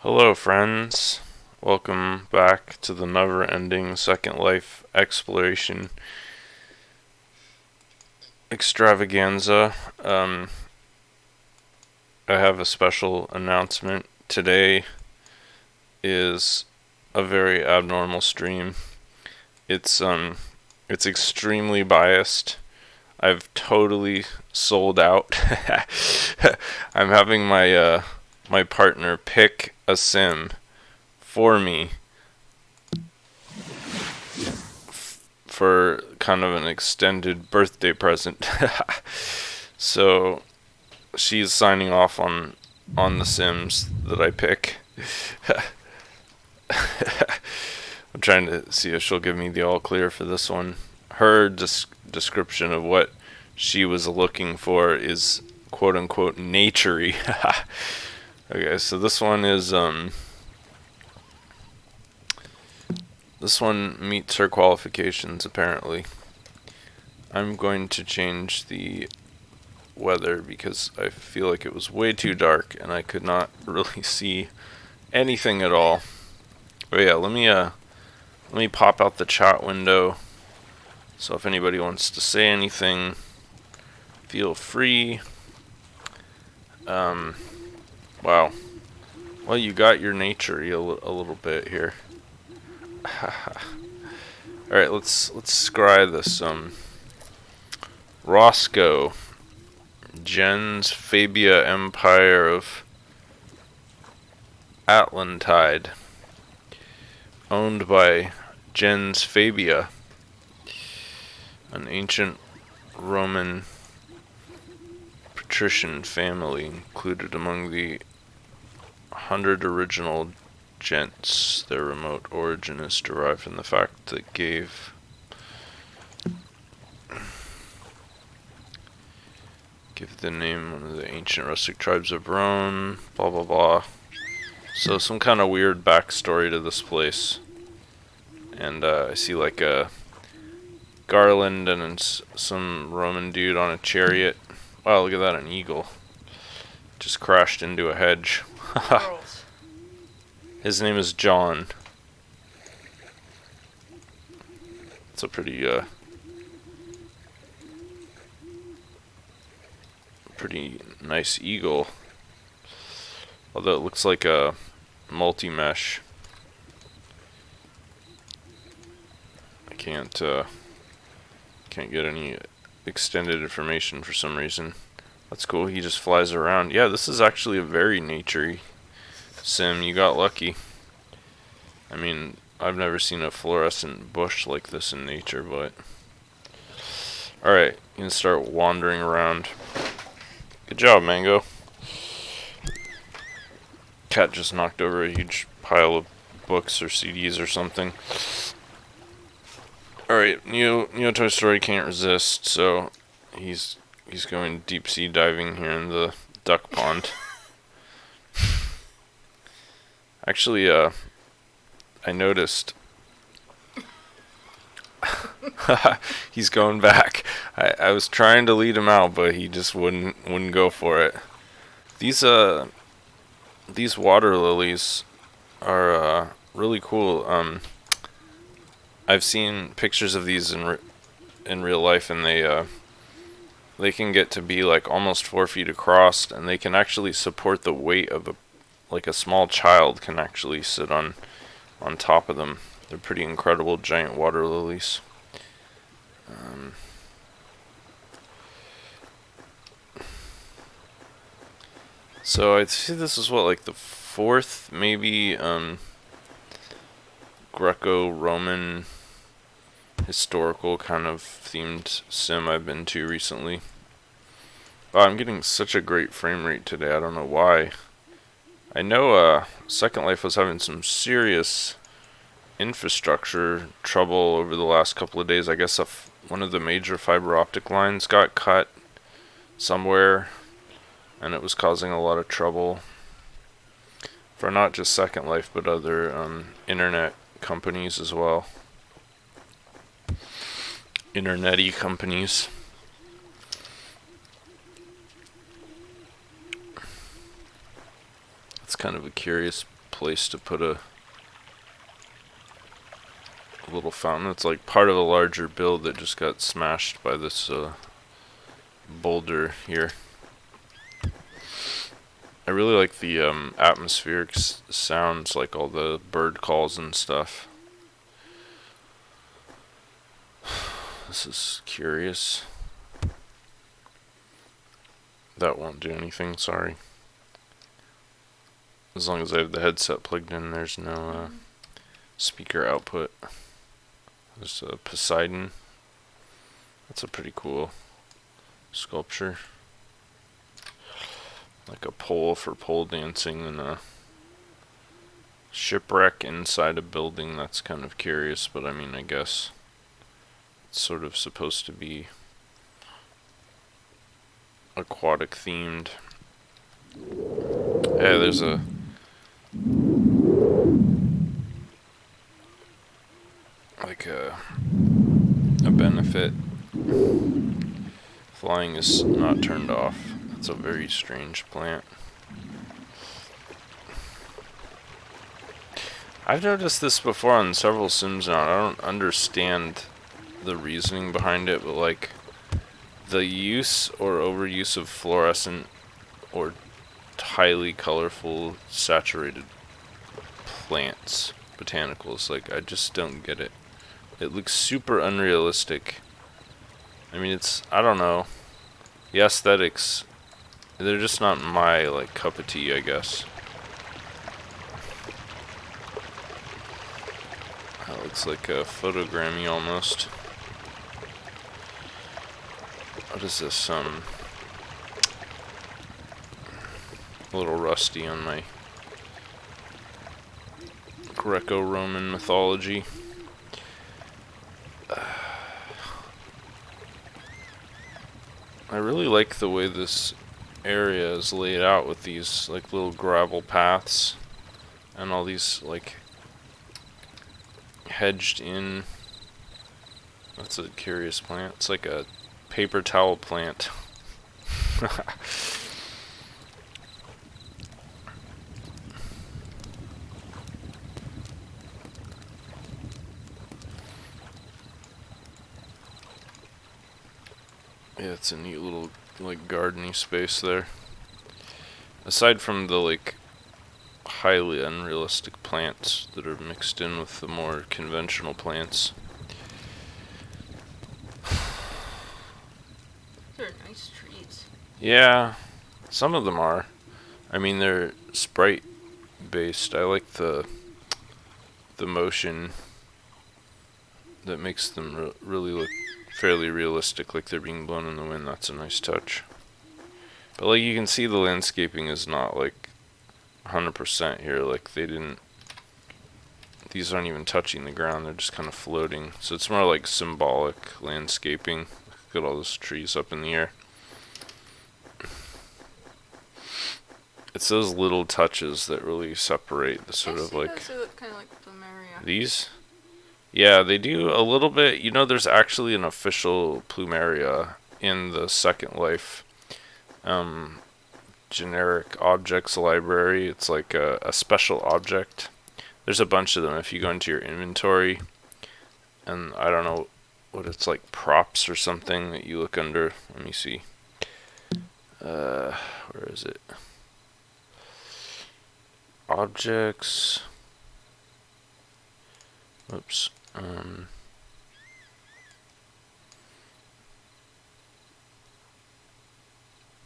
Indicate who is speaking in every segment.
Speaker 1: Hello, friends. Welcome back to the never ending Second Life exploration extravaganza. I have a special announcement. Today is a very abnormal stream. It's extremely biased. I've totally sold out. I'm having my partner pick a sim for me for kind of an extended birthday present. So she's signing off on the sims that I pick. I'm trying to see if she'll give me the all clear for this one. Her description of what she was looking for is quote unquote naturey. Okay, so this one meets her qualifications apparently. I'm going to change the weather because I feel like it was way too dark and I could not really see anything at all. But yeah, let me pop out the chat window. So if anybody wants to say anything, feel free. Wow. Well, you got your nature a little bit here. All right, let's scry this. Roscoe, Jen's Fabia Empire of Atlantide, owned by Jen's Fabia, an ancient Roman patrician family included among the 100 original gents. Their remote origin is derived from the fact that give the name one of the ancient rustic tribes of Rhone, blah blah blah. So some kind of weird backstory to this place. And I see like a garland and some Roman dude on a chariot. Wow, look at that, an eagle. Just crashed into a hedge. His name is John. It's a pretty nice eagle. Although it looks like a multi-mesh. I can't get any extended information for some reason. That's cool, he just flies around. Yeah, this is actually a very naturey sim. You got lucky. I mean, I've never seen a fluorescent bush like this in nature, but... Alright, you can start wandering around. Good job, Mango. Cat just knocked over a huge pile of books or CDs or something. Alright, Neotoy story can't resist, so he's going deep sea diving here in the duck pond. Actually, I noticed he's going back. I was trying to lead him out, but he just wouldn't go for it. These water lilies are really cool. I've seen pictures of these in real life, and they can get to be like almost 4 feet across, and they can actually support the weight of a small child can actually sit on top of them. They're pretty incredible giant water lilies. So I'd say this is what, like the fourth maybe Greco-Roman historical kind of themed sim I've been to recently. Wow, I'm getting such a great frame rate today. I don't know why. I know Second Life was having some serious infrastructure trouble over the last couple of days. I guess one of the major fiber optic lines got cut somewhere, and it was causing a lot of trouble for not just Second Life but other internet companies as well. Internet-y companies. It's kind of a curious place to put a little fountain. It's like part of a larger build that just got smashed by this boulder here. I really like the atmospheric sounds, like all the bird calls and stuff. This is curious. That won't do anything, sorry. As long as I have the headset plugged in, there's no speaker output. There's a Poseidon. That's a pretty cool sculpture. Like a pole for pole dancing and a shipwreck inside a building. That's kind of curious, but I mean, I guess it's sort of supposed to be aquatic themed. Yeah, there's a benefit. Flying is not turned off. That's a very strange plant. I've noticed this before on several sims now. I don't understand the reasoning behind it, but like the use or overuse of fluorescent or highly colorful saturated plants, botanicals, like I just don't get it. It looks super unrealistic. I mean, it's, I don't know, the aesthetics, they're just not my like cup of tea, I guess. That looks like a photogrammy almost. What is this? A little rusty on my Greco-Roman mythology. I really like the way this area is laid out with these like little gravel paths and all these like hedged in. That's a curious plant. It's like a paper towel plant. Yeah, it's a neat little like gardeny space there. Aside from the like highly unrealistic plants that are mixed in with the more conventional plants.
Speaker 2: They're nice trees.
Speaker 1: Yeah, some of them are. I mean, they're sprite based. I like the motion that makes them really look fairly realistic, like they're being blown in the wind. That's a nice touch. But like you can see, the landscaping is not like 100% here. Like they didn't, these aren't even touching the ground, they're just kind of floating. So it's more like symbolic landscaping. Look at all those trees up in the air. It's those little touches that really separate the sort of like
Speaker 2: they look kind of like plumeria.
Speaker 1: These. Yeah, they do a little bit. You know, there's actually an official plumeria in the Second Life generic objects library. It's like a special object. There's a bunch of them if you go into your inventory, and I don't know what it's like, props or something that you look under. Let me see. Where is it? Objects. Oops.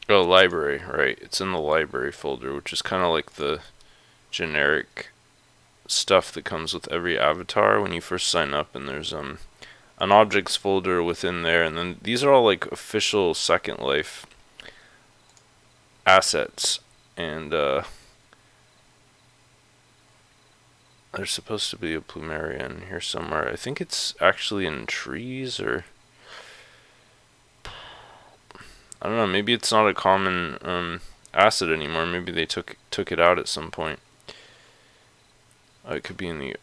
Speaker 1: Oh, library, right. It's in the library folder, which is kind of like the generic stuff that comes with every avatar when you first sign up, and there's an objects folder within there, and then these are all like official Second Life assets, and there's supposed to be a plumeria in here somewhere. I think it's actually in trees, or I don't know, maybe it's not a common asset anymore. Maybe they took it out at some point. It could be in the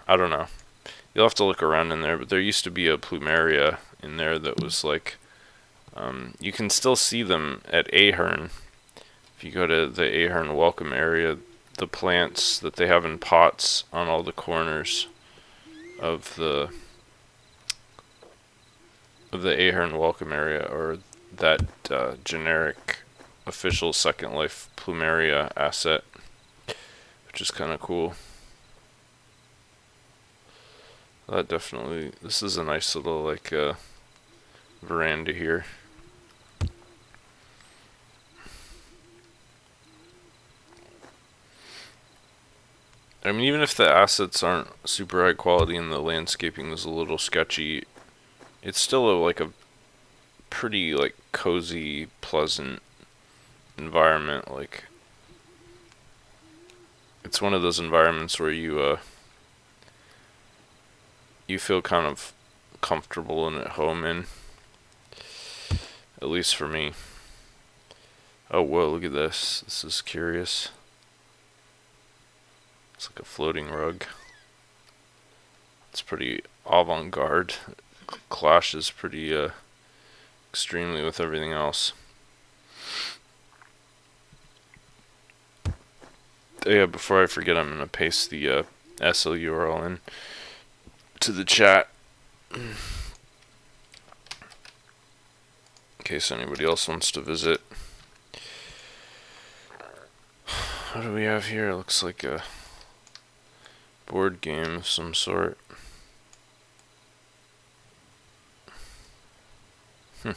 Speaker 1: I don't know. You'll have to look around in there, but there used to be a plumeria in there that was like you can still see them at Ahern. If you go to the Ahern welcome area, the plants that they have in pots on all the corners of the Ahern welcome area, or that generic official Second Life plumeria asset, which is kind of cool. That definitely, this is a nice little like veranda here. I mean, even if the assets aren't super high quality and the landscaping is a little sketchy, it's still like a pretty like cozy, pleasant environment. Like, it's one of those environments where you feel kind of comfortable and at home in. At least for me. Oh, whoa, look at this. This is curious. It's like a floating rug. It's pretty avant-garde. Clashes pretty extremely with everything else. Yeah, before I forget, I'm gonna paste the SL URL in to the chat in case anybody else wants to visit. What do we have here? It looks like a board game of some sort. I've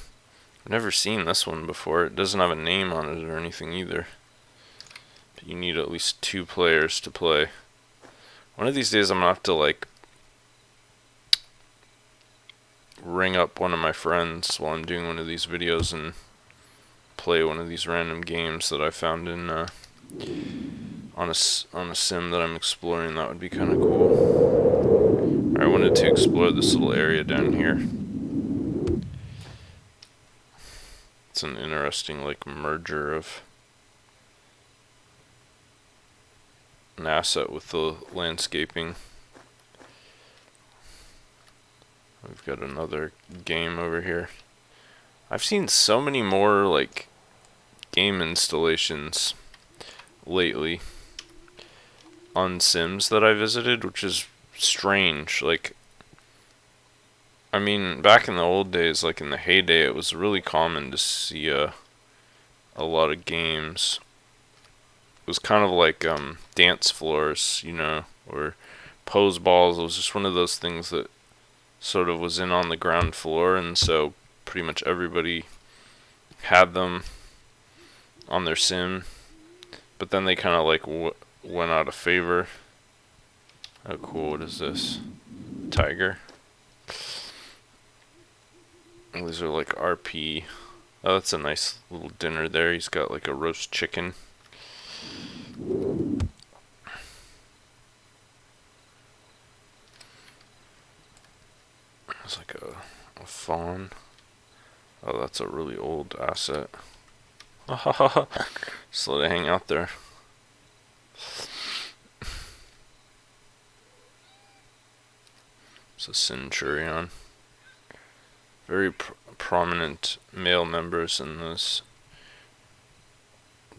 Speaker 1: never seen this one before. It doesn't have a name on it or anything either. But you need at least 2 players to play. One of these days I'm gonna have to like ring up one of my friends while I'm doing one of these videos and play one of these random games that I found in on a sim that I'm exploring. That would be kind of cool. I wanted to explore this little area down here. It's an interesting like merger of an asset with the landscaping. We've got another game over here. I've seen so many more like game installations lately on sims that I visited, which is strange. Like, I mean, back in the old days, like in the heyday, it was really common to see a lot of games. It was kind of like dance floors, you know, or pose balls. It was just one of those things that sort of was in on the ground floor, and so pretty much everybody had them on their sim. But then they kind of like went out of favor. Oh, cool. What is this? Tiger. These are like RP. Oh, that's a nice little dinner there. He's got like a roast chicken. It's like a fawn. Oh, that's a really old asset. Just let it hang out there. It's a centurion. Very prominent male members in those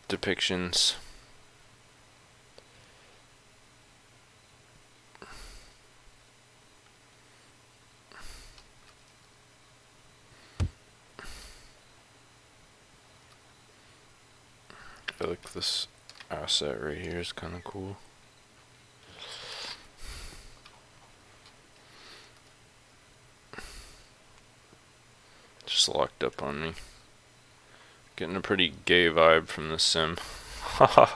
Speaker 1: depictions. I like this asset right here, is kind of cool. Just locked up on me. Getting a pretty gay vibe from this sim. A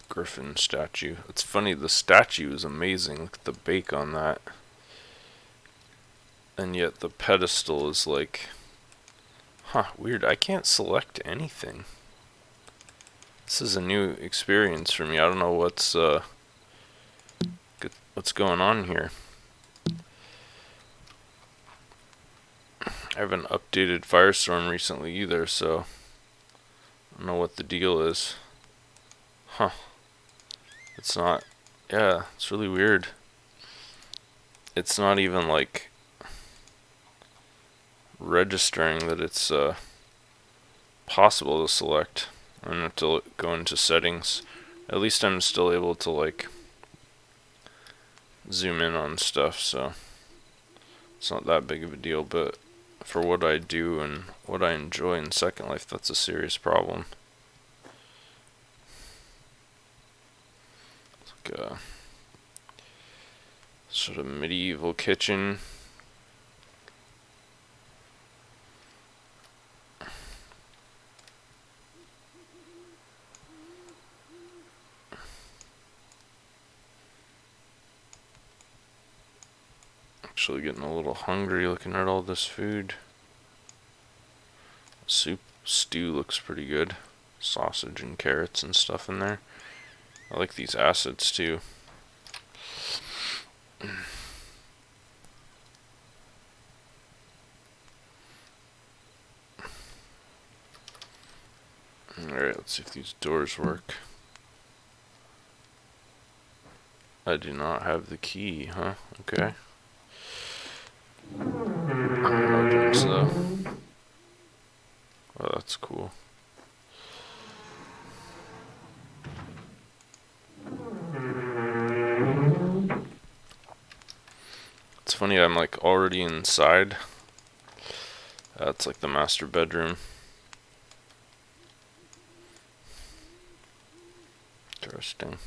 Speaker 1: griffin statue. It's funny, the statue is amazing. Look at the bake on that. And yet the pedestal is like, weird. I can't select anything. This is a new experience for me. I don't know what's going on here. I haven't updated Firestorm recently either, so I don't know what the deal is. It's not. Yeah, it's really weird. it's not even like registering that it's possible to select. I have to go into settings. At least I'm still able to like zoom in on stuff, so it's not that big of a deal, but for what I do and what I enjoy in Second Life, that's a serious problem. It's like a sort of medieval kitchen. Actually getting a little hungry looking at all this food. Stew looks pretty good. Sausage and carrots and stuff in there. I like these acids too. Alright, let's see if these doors work. I do not have the key, huh? Okay. Opens though. Oh, that's cool. It's funny, I'm like already inside. That's like the master bedroom. Interesting.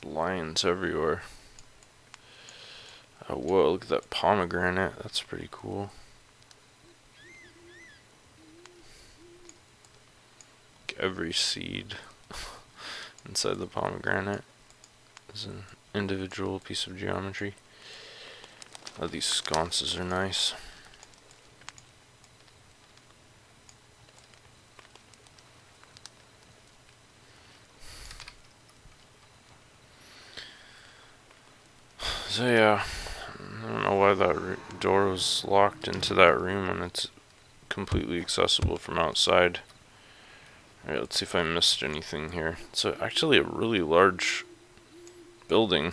Speaker 1: Lions everywhere. Oh, whoa, look at that pomegranate. That's pretty cool. Every seed inside the pomegranate is an individual piece of geometry. Oh, these sconces are nice. So yeah, I don't know why that door was locked into that room when it's completely accessible from outside. Alright, let's see if I missed anything here. It's actually a really large building.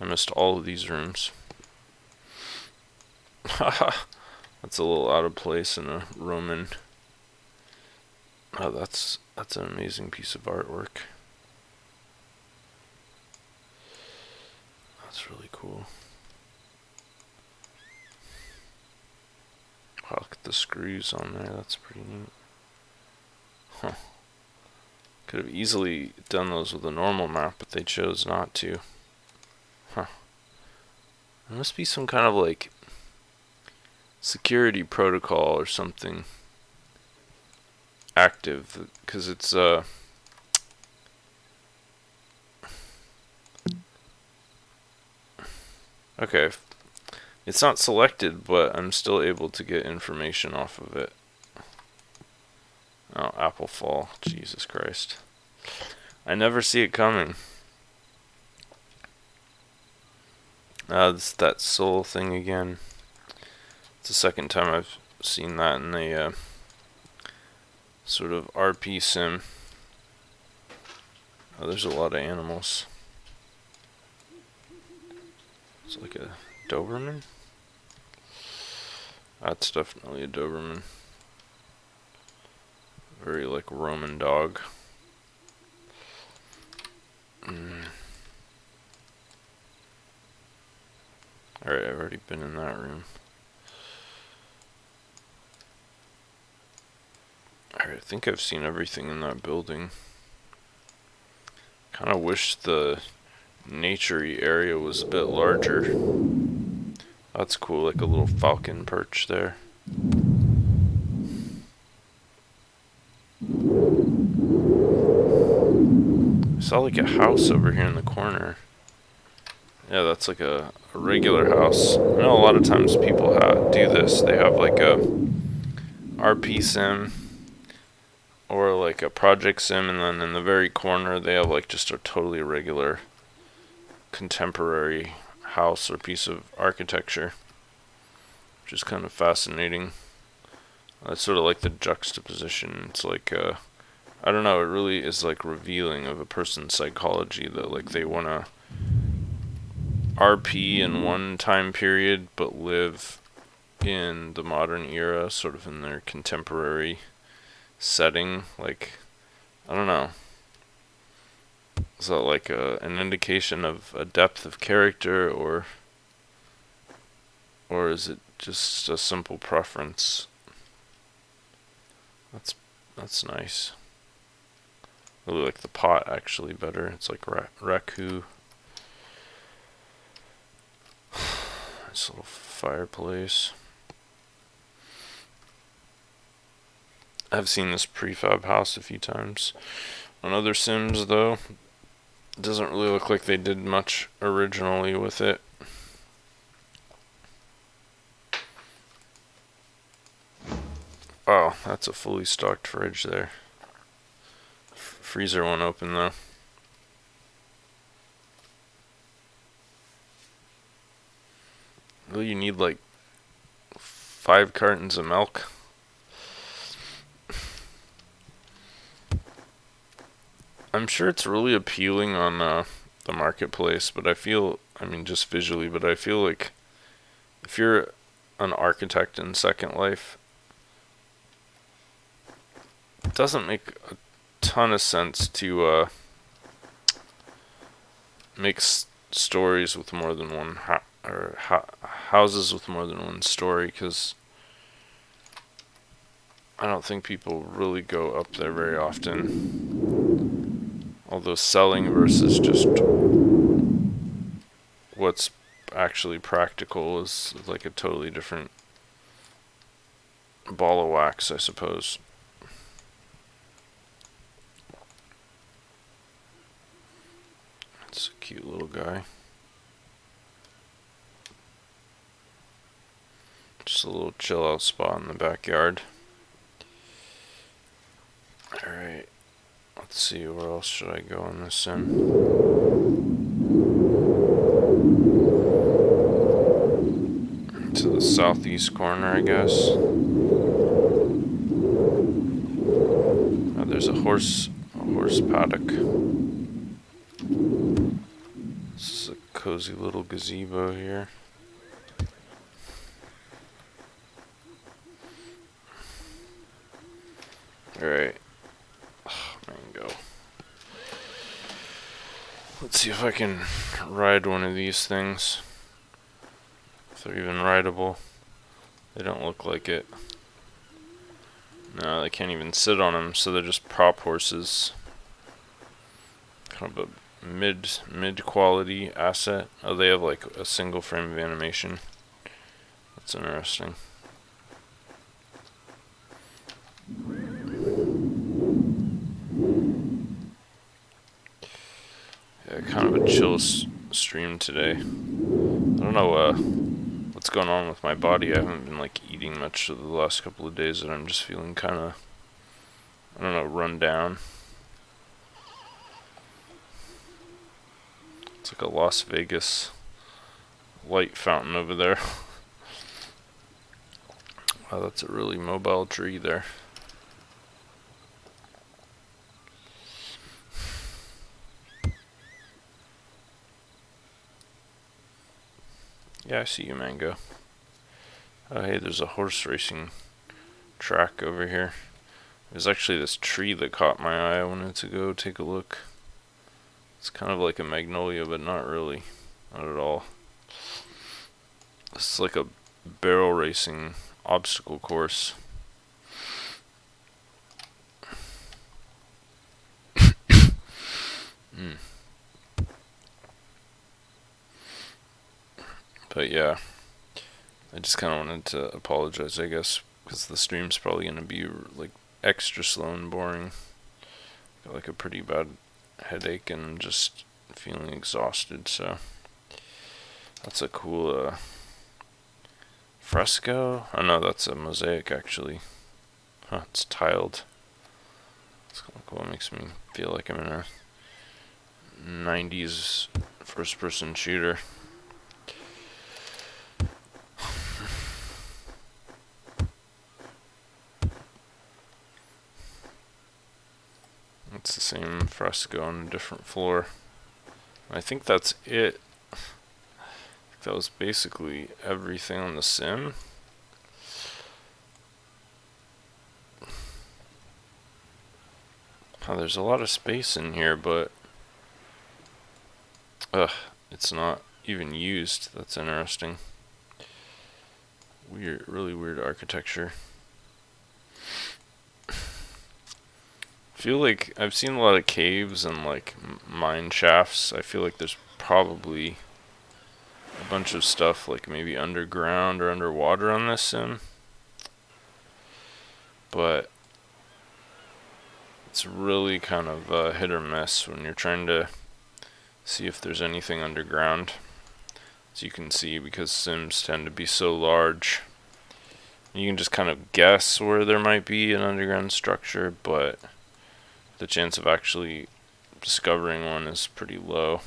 Speaker 1: I missed all of these rooms. That's a little out of place in a Roman. Oh, that's an amazing piece of artwork. That's really cool. Wow, look at the screws on there. That's pretty neat. Huh. Could have easily done those with a normal map, but they chose not to. Huh. There must be some kind of like security protocol or something active, because it's okay, it's not selected, but I'm still able to get information off of it. Oh, apple fall. Jesus Christ. I never see it coming. It's that soul thing again. It's the second time I've seen that in a sort of RP sim. Oh, there's a lot of animals. It's like a Doberman? That's definitely a Doberman. Very like Roman dog. Alright, I've already been in that room. Alright, I think I've seen everything in that building. Kinda wish the naturey area was a bit larger. That's cool, like a little falcon perch there. I saw like a house over here in the corner. Yeah, that's like a regular house. I know a lot of times people do this. They have like a RP sim or like a project sim, and then in the very corner they have like just a totally regular contemporary house or piece of architecture, which is kind of fascinating. It's sort of like the juxtaposition. It's like I don't know, it really is like revealing of a person's psychology that like they want to RP in one time period but live in the modern era, sort of in their contemporary setting. Like, I don't know. Is that like an indication of a depth of character, or is it just a simple preference? That's that's nice. I really like the pot actually better. It's like raku. Nice little fireplace. I've seen this prefab house a few times on other Sims though. It doesn't really look like they did much originally with it. Wow, that's a fully stocked fridge there. Freezer won't open though. Well, you need like 5 cartons of milk. I'm sure it's really appealing on the marketplace, but I mean, just visually, but I feel like if you're an architect in Second Life, it doesn't make a ton of sense to make stories with more than one houses with more than one story, because I don't think people really go up there very often. Although selling versus just what's actually practical is like a totally different ball of wax, I suppose. It's a cute little guy. Just a little chill out spot in the backyard. Alright, let's see, where else should I go in this sim? To the southeast corner, I guess. Oh, there's a horse paddock. This is a cozy little gazebo here. Alright. Oh, mango. Let's see if I can ride one of these things. If they're even rideable. They don't look like it. No, they can't even sit on them, so they're just prop horses. Kind of a mid quality asset. Oh, they have like a single frame of animation. That's interesting. Yeah, kind of a chill stream today. I don't know what's going on with my body. I haven't been like eating much for the last couple of days, and I'm just feeling kind of, I don't know, run down. It's like a Las Vegas light fountain over there. Wow, that's a really mobile tree there. Yeah, I see you, Mango. Oh, hey, there's a horse racing track over here. There's actually this tree that caught my eye. I wanted to go take a look. It's kind of like a magnolia, but not really. Not at all. It's like a barrel racing obstacle course. Mm. But yeah, I just kind of wanted to apologize, I guess, because the stream's probably going to be like extra slow and boring. Got like a pretty bad headache and just feeling exhausted, so that's a cool fresco. Oh no, that's a mosaic actually. Huh, it's tiled. It's kind of cool. It makes me feel like I'm in a 90s first person shooter. It's the same fresco on a different floor. I think that's it. That was basically everything on the sim. Oh, there's a lot of space in here, but it's not even used. That's interesting. Weird, really weird architecture. I feel like I've seen a lot of caves and like mine shafts. I feel like there's probably a bunch of stuff like maybe underground or underwater on this sim. But it's really kind of hit or miss when you're trying to see if there's anything underground. As you can see, because sims tend to be so large, you can just kind of guess where there might be an underground structure, but the chance of actually discovering one is pretty low.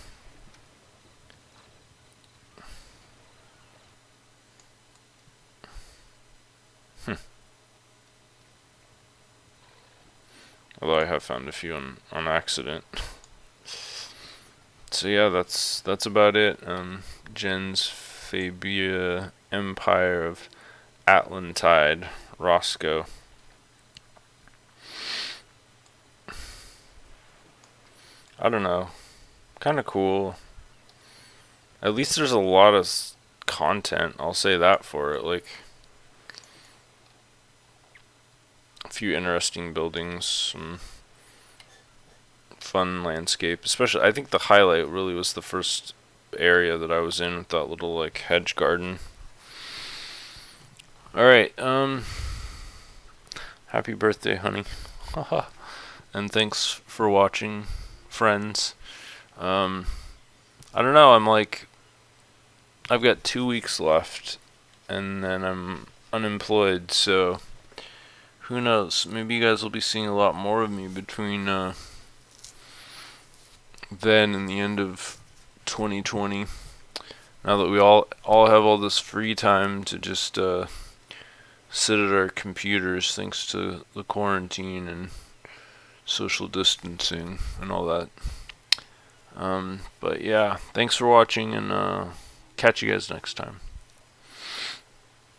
Speaker 1: Although I have found a few on accident. So yeah, that's about it. Jen's Fabia Empire of Atlantide, Roscoe. I don't know. Kind of cool. At least there's a lot of content. I'll say that for it. Like a few interesting buildings, some fun landscape. Especially, I think the highlight really was the first area that I was in with that little like hedge garden. All right. Happy birthday, honey. And thanks for watching, friends. I don't know. I've got 2 weeks left, and then I'm unemployed. So who knows? Maybe you guys will be seeing a lot more of me between then and the end of 2020. Now that we all have all this free time to just sit at our computers, thanks to the quarantine and social distancing and all that. But yeah, thanks for watching, and catch you guys next time.